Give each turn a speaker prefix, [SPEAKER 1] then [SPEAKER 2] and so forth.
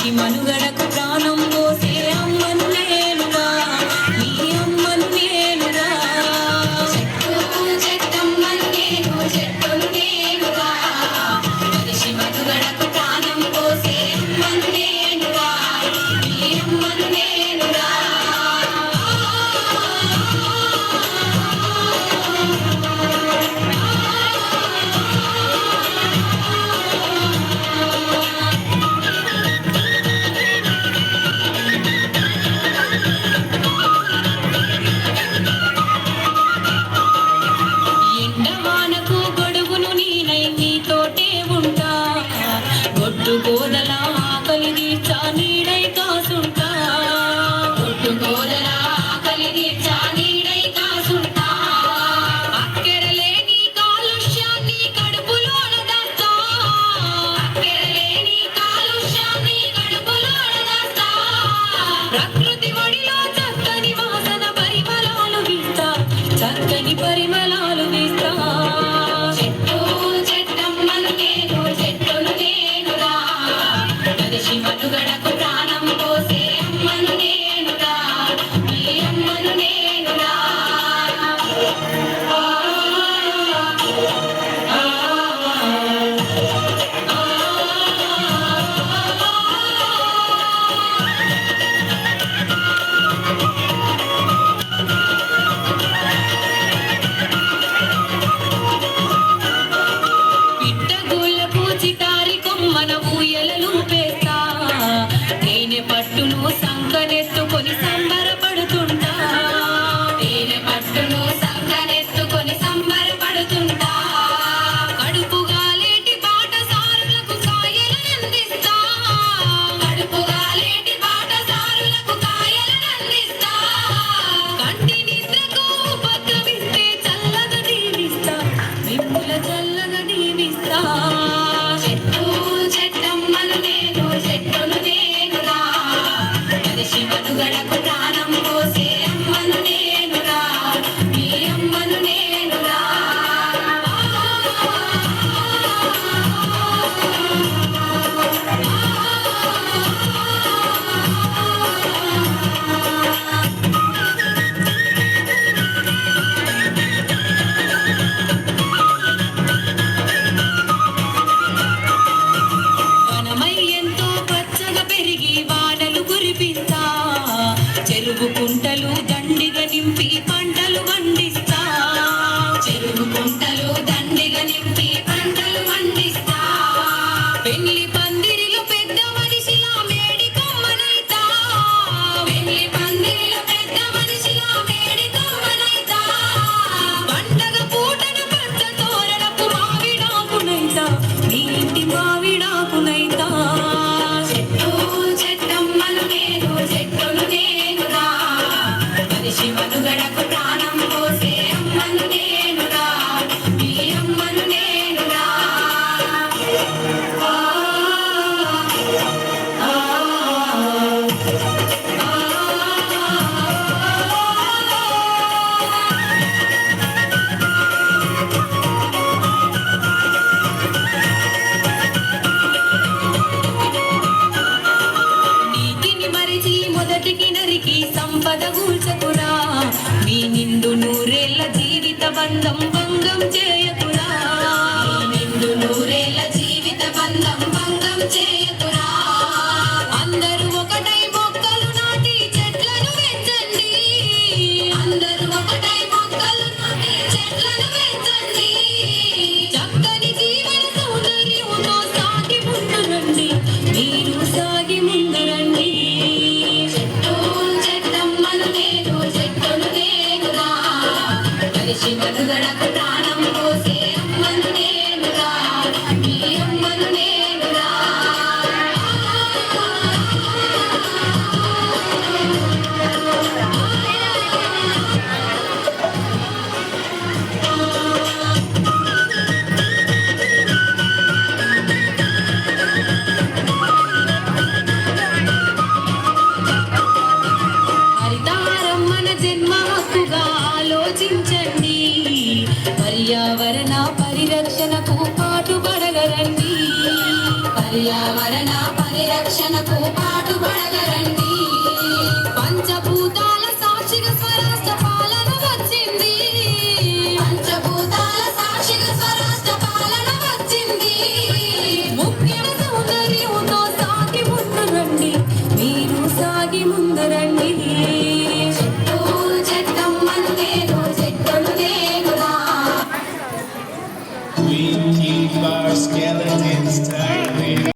[SPEAKER 1] మనిషి మనుగడకు ప్రాణం పోసే అమ్మను నేనురా, నీ అమ్మను నేనురా. చెట్టు చెట్టమ్మను నేను, చెట్టును నేనురా, మనిషి మనుగడకు ప్రాణం పోసే అమ్మను నేనురా, నీ అమ్మను నేనురా. ఎండవానకు గొడుగును నీనై నీతోటే ఉంటా, గొడ్డు గోదల ఆకలి తీర్చా నీడై కాసుంటా, గొడ్డు గోదల ఆకలి తీర్చా నీడై కాసుంటా. అక్కెరలేని కాలుష్యాన్ని కడుపులోన దాస్తా, అక్కెరలేని కాలుష్యాన్ని కడుపులోన దాస్తా. ప్రకృతి ఒడిలో చక్కని వాసన పరిమళాలు వీస్తా, చక్కని పరిమళాలు వీస్తా. చెట్టు చెట్టమ్మను నేను, చెట్టును నేనురా, మనిషి మనుగడకు ప్రాణం పోసే అమ్మను నేనురా, నీ అమ్మను నేనురా. పిట్టగూళ్ళకు చిటారి కొమ్మన ఊయలలు పేస్తా, తేనె పట్టును సంకనెత్తుకొని సంబరపడుతుంటా, తేనె పట్టును సంకనెత్తుకొని సంబరపడుతుంటా. కడుపుగాలేటి బాటసారులకు కాయలనందిస్తా, కడుపుగాలేటి బాటసారులకు కాయలనందిస్తా. కంటి నిద్రకు ఉపద్రవిస్తే చల్లగా దీవిస్తా, విప్పుల చల్లగా దీవిస్తా. చెట్టు చెట్టమ్మను నేను, చెట్టును నేనురా, మనిషి మనుగడకు ప్రాణం పోసే అమ్మను నేనురా, నీ అమ్మను నేనురా. వనమై ఎంతో పచ్చగా పెరిగి వానలు కురిపిస్తా, చెరువు కుంటలు దండిగా నింపి పంటలు పండిస్తా, చెరువు కుంటలు దండిగా నింపి పంటలు పండిస్తా. పెళ్లి పందిరిలో పెద్ద మనిషిలా మేడి కొమ్మనైతా, పెళ్లి పందిరిలో పెద్ద మనిషిలా మేడి కొమ్మనైతా. పండగ పూటన పచ్చ తోరణపు మావిడాకునైతా, నీ ఇంటి మావిడాకునైతా. చెట్టు చెట్టమ్మను నేను, చెట్టును నేనురా, మనిషి మనుగడకు ప్రాణం పోసే అమ్మను నేనురా, నీ అమ్మను నేనురా. నీతిని మరిచి మొదటికి నరికి సంపద గూల్చకురా, మీ నిండు నూరేళ్ల జీవిత బంధం భంగం చేయకురా, మీ నిండు నూరేళ్ల జీవిత బంధం భంగం చేయకురా. అందరూ ఒకటై మొక్కలు నాటి చెట్లను పెంచండి, అందరూ ఒకటై మొక్కలు నాటి చెట్లను పెంచండి. చక్కని జీవన సౌందర్యంతో సాగి ముందురండి, మీరు సాగి ముందురండి. చెట్టు చెట్టమ్మను నేను, చెట్టును నేనురా, మనిషి మనుగడకు ప్రాణం పోసే పంచభూతాల సాక్షిగా స్వరాష్ట్ర